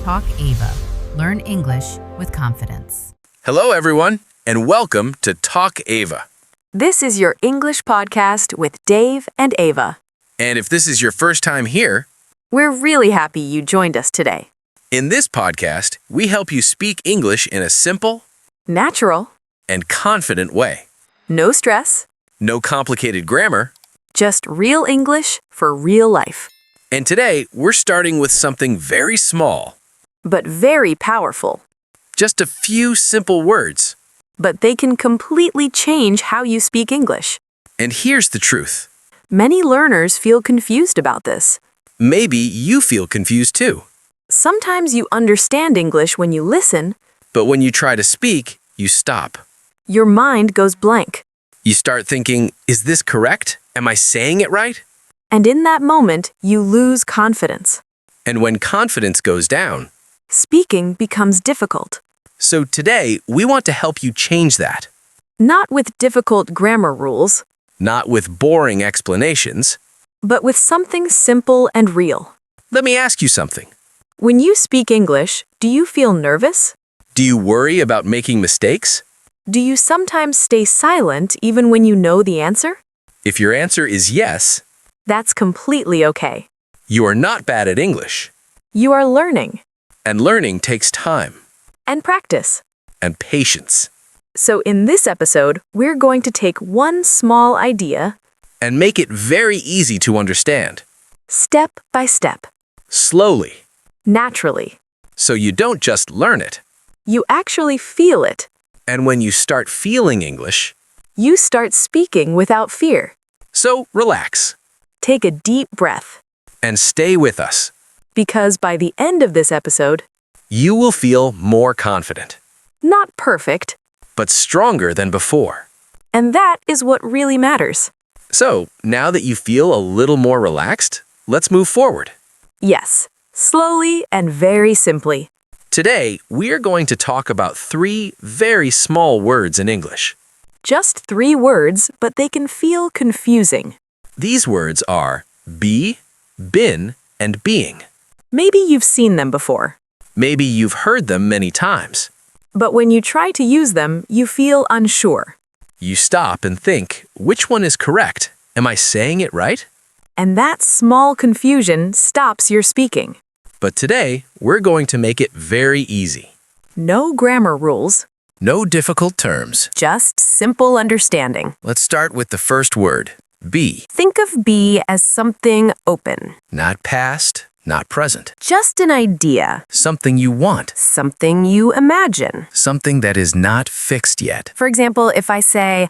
Talk Ava. Learn English with confidence. Hello, everyone, and welcome to Talk Ava. This is your English podcast with Dave and Ava. And if this is your first time here, We're really happy you joined us today. in this podcast, we help you speak English in a simple Natural, and confident way. no stress, No complicated grammar. just real English for real life, And today, we're starting with something very small. but very powerful. Just a few simple words. But they can completely change how you speak English. And here's the truth. Many learners feel confused about this. Maybe you feel confused too. Sometimes you understand English when you listen, But when you try to speak, you stop. your mind goes blank. You start thinking, is this correct? Am I saying it right? And in that moment, you lose confidence. And when confidence goes down, Speaking becomes difficult. so today, we want to help you change that. Not with difficult grammar rules, Not with boring explanations. but with something simple and real. Let me ask you something. When you speak English, do you feel nervous? Do you worry about making mistakes? Do you sometimes stay silent even when you know the answer? If your answer is yes, That's completely okay. you are not bad at English. You are learning And learning takes time and practice. and patience So in this episode, we're going to take one small idea, and make it very easy to understand, step by step, slowly, naturally. so you don't just learn it. You actually feel it. And when you start feeling English, You start speaking without fear. so relax Take a deep breath, and stay with us. because by the end of this episode, You will feel more confident, not perfect, but stronger than before. and that is what really matters. So, now that you feel a little more relaxed, let's move forward. Yes, slowly and very simply. Today, we are going to talk about 3 very small words in English. Just 3 words, but they can feel confusing. These words are be, been, and being. Maybe you've seen them before, Maybe you've heard them many times. but when you try to use them, you feel unsure. You stop and think, which one is correct? Am I saying it right? And that small confusion stops your speaking. But today, we're going to make it very easy. No grammar rules, No difficult terms. just simple understanding. Let's start with the first word, be. Think of be as something open, Not past, not present. just an idea, Something you want. something you imagine. Something that is not fixed yet. For example, if I say,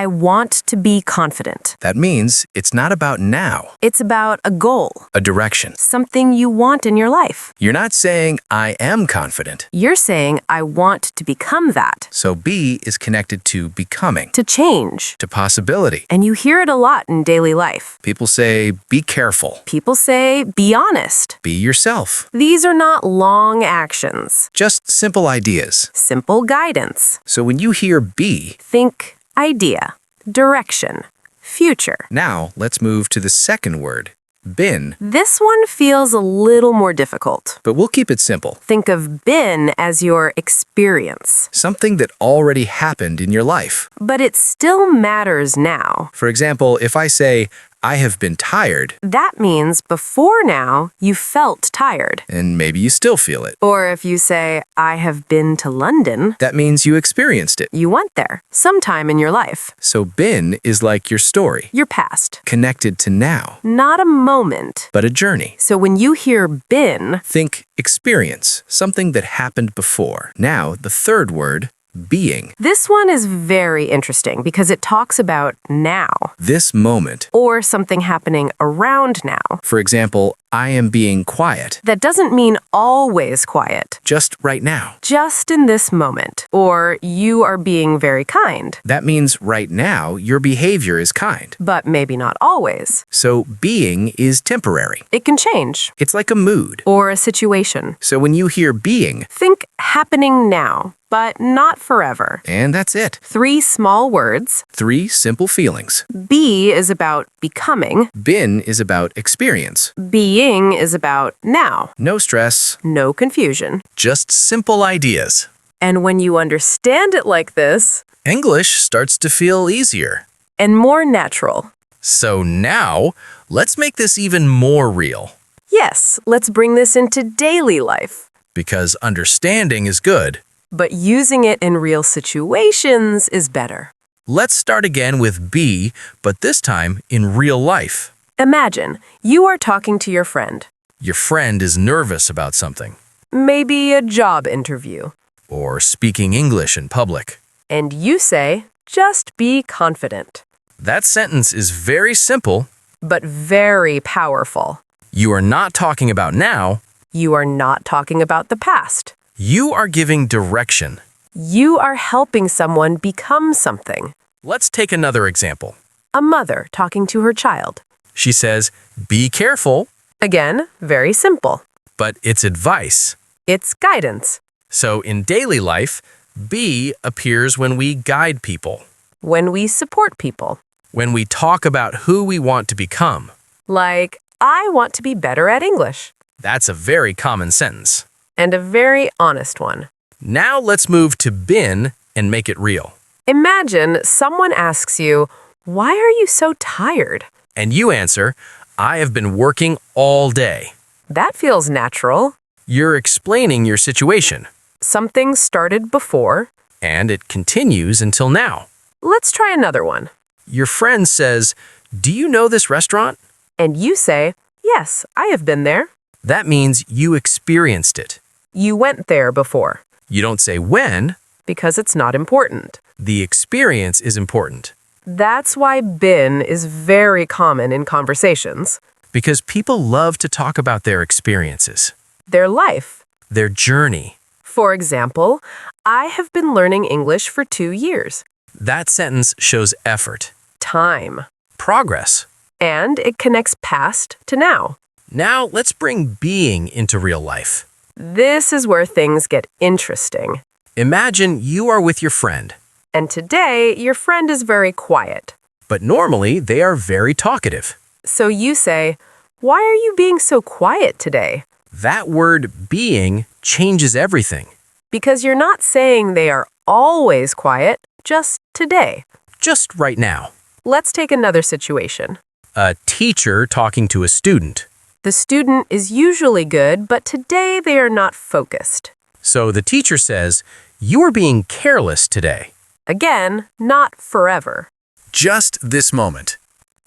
I want to be confident, That means it's not about now, it's about a goal, a direction. something you want in your life. You're not saying, I am confident. You're saying, I want to become that, So be is connected to becoming, to change. to possibility. And you hear it a lot in daily life. People say, be careful, People say, be honest. be yourself. These are not long actions, Just simple ideas. simple guidance. So when you hear be, Think idea, direction, future. now let's move to the second word, been, This one feels a little more difficult. but we'll keep it simple. Think of been as your experience, Something that already happened in your life. but it still matters now. For example, if I say, I have been tired, That means before now, you felt tired. and maybe you still feel it. Or if you say, I have been to London, That means you experienced it. you went there sometime in your life, So been is like your story, your past, connected to now, not a moment. but a journey. So when you hear been, Think experience, something that happened before. Now, the third word, being. this one is very interesting because it talks about now This moment. or something happening around now. For example, I am being quiet, That doesn't mean always quiet, just right now. just in this moment. Or you are being very kind, That means right now, your behavior is kind. but maybe not always. So being is temporary. It can change. It's like a mood. Or a situation. So when you hear being, Think happening now, but not forever. And that's it. 3 small words. 3 simple feelings. Be is about becoming. Been is about experience. Being is about now. No stress. No confusion. Just simple ideas. And when you understand it like this, English starts to feel easier. and more natural. So now, let's make this even more real. Yes, let's bring this into daily life. Because understanding is good. But using it in real situations is better. Let's start again with be, but this time in real life. Imagine you are talking to your friend. Your friend is nervous about something, Maybe a job interview. or speaking English in public. And you say, just be confident. That sentence is very simple. But very powerful. You are not talking about now. You are not talking about the past. You are giving direction. You are helping someone become something. Let's take another example. A mother talking to her child. She says, be careful, Again, very simple. but it's advice. It's guidance. So in daily life, be appears when we guide people, When we support people. when we talk about who we want to become. Like, I want to be better at English. That's a very common sentence. And a very honest one. Now let's move to been and make it real. Imagine someone asks you, why are you so tired? And you answer, I have been working all day. That feels natural. You're explaining your situation, Something started before. and it continues until now. Let's try another one. Your friend says, do you know this restaurant? And you say, yes, I have been there. That means you experienced it. You went there before. You don't say when. Because it's not important. The experience is important. That's why been is very common in conversations. Because people love to talk about their experiences, Their life. their journey. For example, I have been learning English for 2 years. That sentence shows effort, Time. progress. And it connects past to now. Now let's bring being into real life. This is where things get interesting. Imagine you are with your friend, And today, your friend is very quiet. but normally they are very talkative. So you say, why are you being so quiet today? That word being changes everything. Because you're not saying they are always quiet, just today. Just right now. Let's take another situation. A teacher talking to a student. The student is usually good, but today they are not focused. So the teacher says, you are being careless today. Again, not forever. Just this moment.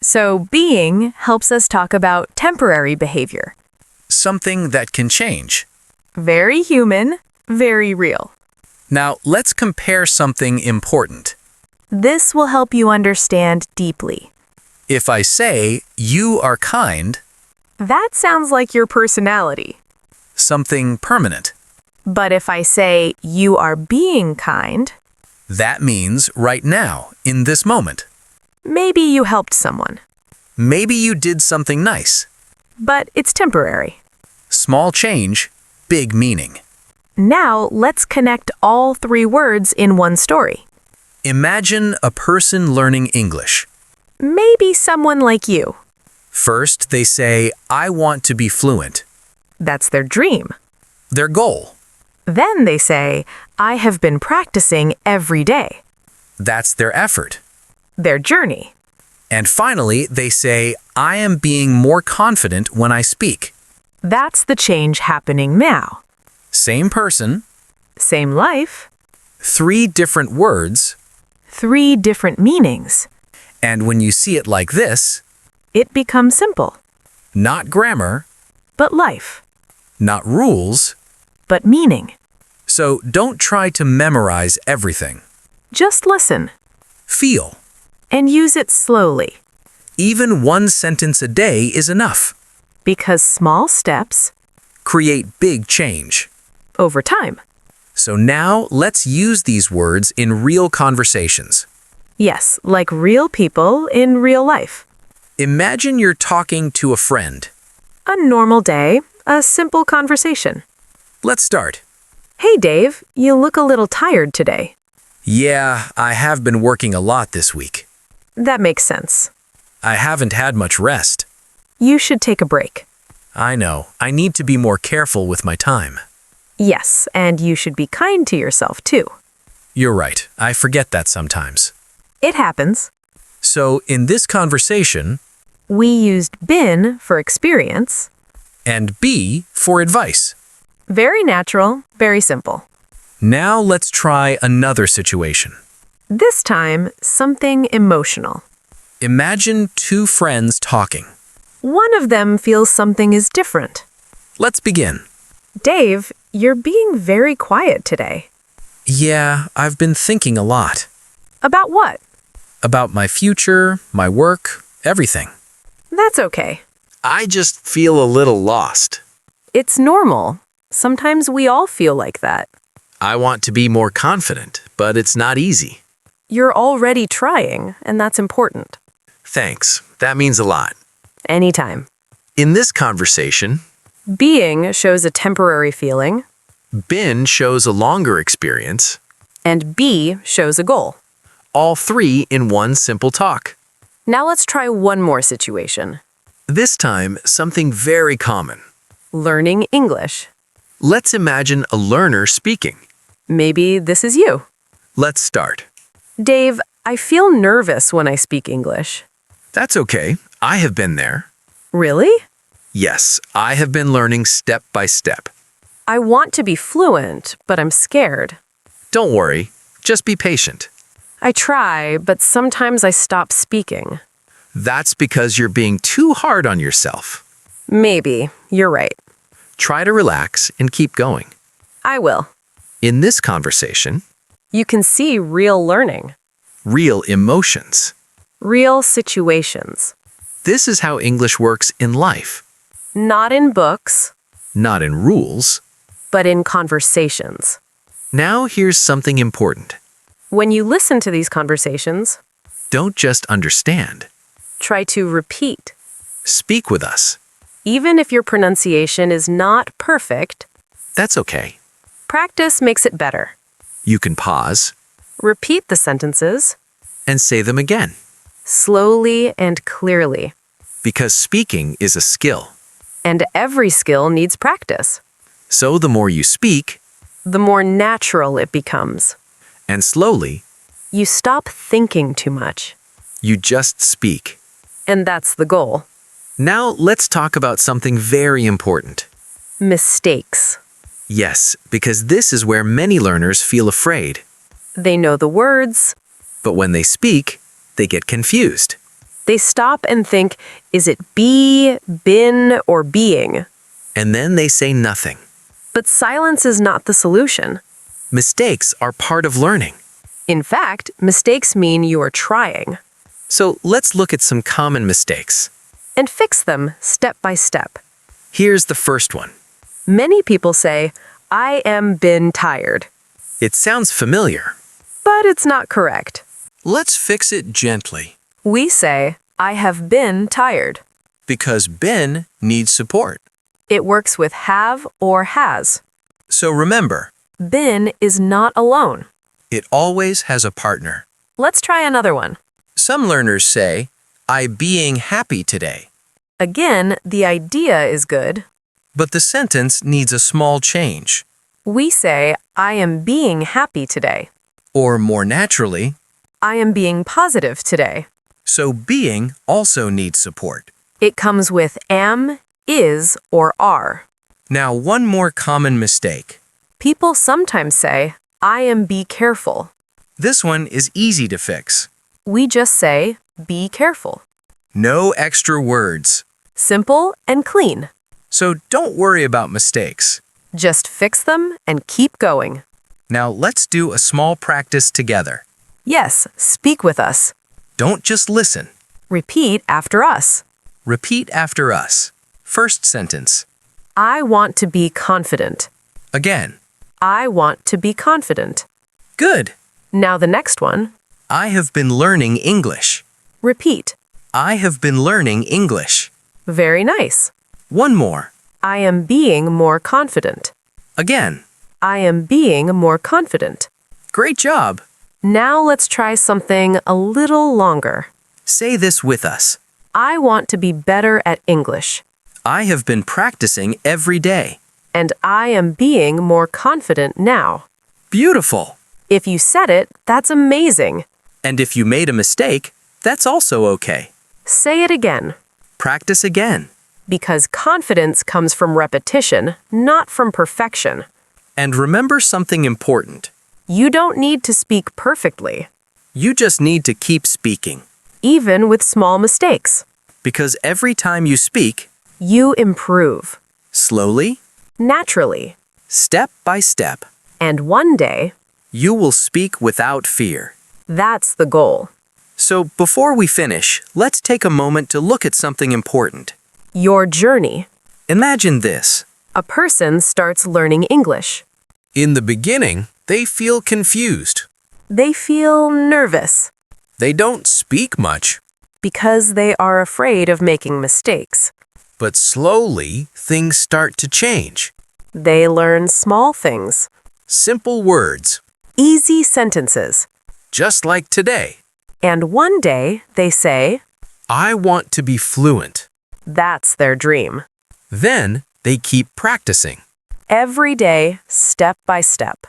So being helps us talk about temporary behavior. Something that can change. Very human, very real. Now let's compare something important. This will help you understand deeply. If I say, you are kind, That sounds like your personality. something permanent. But if I say you are being kind, That means right now, in this moment. maybe you helped someone. Maybe you did something nice. But it's temporary. Small change, big meaning. Now let's connect all 3 words in one story. Imagine a person learning English. Maybe someone like you. First, they say, I want to be fluent. That's their dream. Their goal. Then they say, I have been practicing every day. That's their effort. Their journey. And finally, they say, I am being more confident when I speak. That's the change happening now. Same person, Same life, 3 different words, 3 different meanings. and when you see it like this, It becomes simple. not grammar, But life. not rules, But meaning. so don't try to memorize everything. Just listen. Feel. And use it slowly. Even 1 sentence a day is enough. Because small steps, Create big change. over time. So now let's use these words in real conversations. Yes, like real people in real life. Imagine you're talking to a friend. A normal day, a simple conversation. Let's start. Hey, Dave, you look a little tired today. Yeah, I have been working a lot this week. That makes sense. I haven't had much rest. You should take a break. I know. I need to be more careful with my time. Yes, and you should be kind to yourself, too. You're right. I forget that sometimes. It happens. So, in this conversation, We used been for experience. and be for advice. Very natural, very simple. Now let's try another situation. This time, something emotional. Imagine two friends talking. One of them feels something is different. Let's begin. Dave, you're being very quiet today. Yeah, I've been thinking a lot. About what? About my future, my work, everything. That's okay. I just feel a little lost. It's normal. Sometimes we all feel like that. I want to be more confident, but it's not easy. You're already trying, and that's important. Thanks. That means a lot. Anytime. In this conversation, Being shows a temporary feeling, been shows a longer experience, and be shows a goal. all three in one simple talk. Now let's try one more situation. This time, something very common. Learning English. Let's imagine a learner speaking. Maybe this is you. Let's start. Dave, I feel nervous when I speak English. That's okay. I have been there. Really? Yes, I have been learning step by step. I want to be fluent, but I'm scared. Don't worry. Just be patient. I try, but sometimes I stop speaking. That's because you're being too hard on yourself. Maybe. You're right. Try to relax and keep going. I will. In this conversation, You can see real learning, real emotions. real situations. This is how English works in life, Not in books, not in rules. but in conversations. Now here's something important. When you listen to these conversations, Don't just understand. try to repeat. Speak with us. Even if your pronunciation is not perfect, That's okay. practice makes it better. You can pause Repeat the sentences and say them again, slowly and clearly. because speaking is a skill. And every skill needs practice. So the more you speak, The more natural it becomes. and slowly, You stop thinking too much. you just speak. And that's the goal. Now let's talk about something very important. Mistakes. Yes, because this is where many learners feel afraid. They know the words. But when they speak, they get confused. They stop and think, is it be, been, or being? And then they say nothing. But silence is not the solution. Mistakes are part of learning. In fact, mistakes mean you are trying. So let's look at some common mistakes. And fix them step by step. Here's the first one. Many people say, I am been tired. It sounds familiar. But it's not correct. Let's fix it gently. We say, I have been tired. Because been needs support. It works with have or has. So remember, Been is not alone. it always has a partner. Let's try another one. Some learners say, I being happy today. Again, the idea is good. But the sentence needs a small change. We say, I am being happy today. Or more naturally, I am being positive today. so being also needs support. It comes with am, is, or are. Now one more common mistake. People sometimes say, I am be careful. This one is easy to fix. We just say, be careful. No extra words. Simple and clean. So don't worry about mistakes. Just fix them and keep going. Now let's do a small practice together. Yes, speak with us. Don't just listen. Repeat after us. Repeat after us. First sentence. I want to be confident. Again. I want to be confident. Good. Now the next one. I have been learning English. Repeat. I have been learning English. Very nice. One more. I am being more confident. Again. I am being more confident. Great job. Now let's try something a little longer. Say this with us. I want to be better at English. I have been practicing every day. And I am being more confident now. Beautiful. If you said it, that's amazing. And if you made a mistake, that's also okay. Say it again. Practice again. Because confidence comes from repetition, not from perfection. And remember something important. You don't need to speak perfectly, You just need to keep speaking. even with small mistakes. Because every time you speak, You improve, slowly, naturally. step by step, And one day, you will speak without fear. that's the goal. So before we finish, let's take a moment to look at something important. Your journey. Imagine this. A person starts learning English. In the beginning, they feel confused. They feel nervous They don't speak much, because they are afraid of making mistakes. but slowly things start to change. They learn small things, Simple words, easy sentences, just like today. and one day they say, I want to be fluent. that's their dream. Then they keep practicing. Every day, step by step.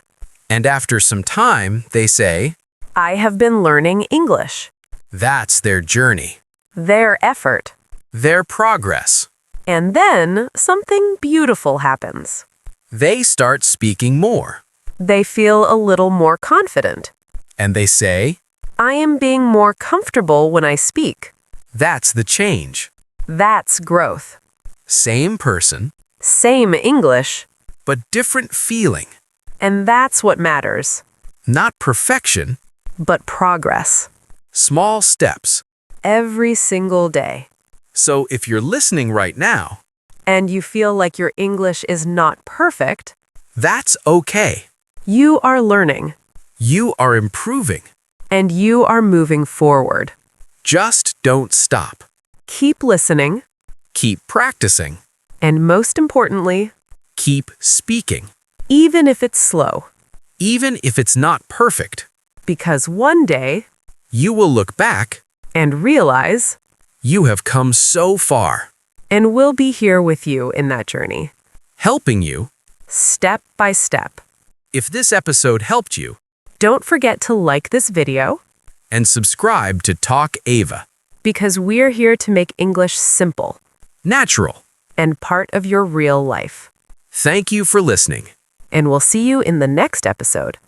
And after some time, they say, I have been learning English. that's their journey, Their effort. their progress. And then something beautiful happens. They start speaking more. They feel a little more confident. And they say, I am being more comfortable when I speak. that's the change. That's growth. Same person, Same English, but different feeling. and that's what matters. Not perfection, But progress. small steps. Every single day. So if you're listening right now, And you feel like your English is not perfect, that's okay. you are learning. You are improving. And you are moving forward. Just don't stop. Keep listening. Keep practicing. And most importantly, Keep speaking. even if it's slow. Even if it's not perfect, Because one day, you will look back. and realize, You have come so far, and we'll be here with you in that journey. helping you. Step by step. If this episode helped you, Don't forget to like this video, and subscribe to Talk Ava. because we're here to make English simple Natural. and part of your real life. Thank you for listening. And we'll see you in the next episode.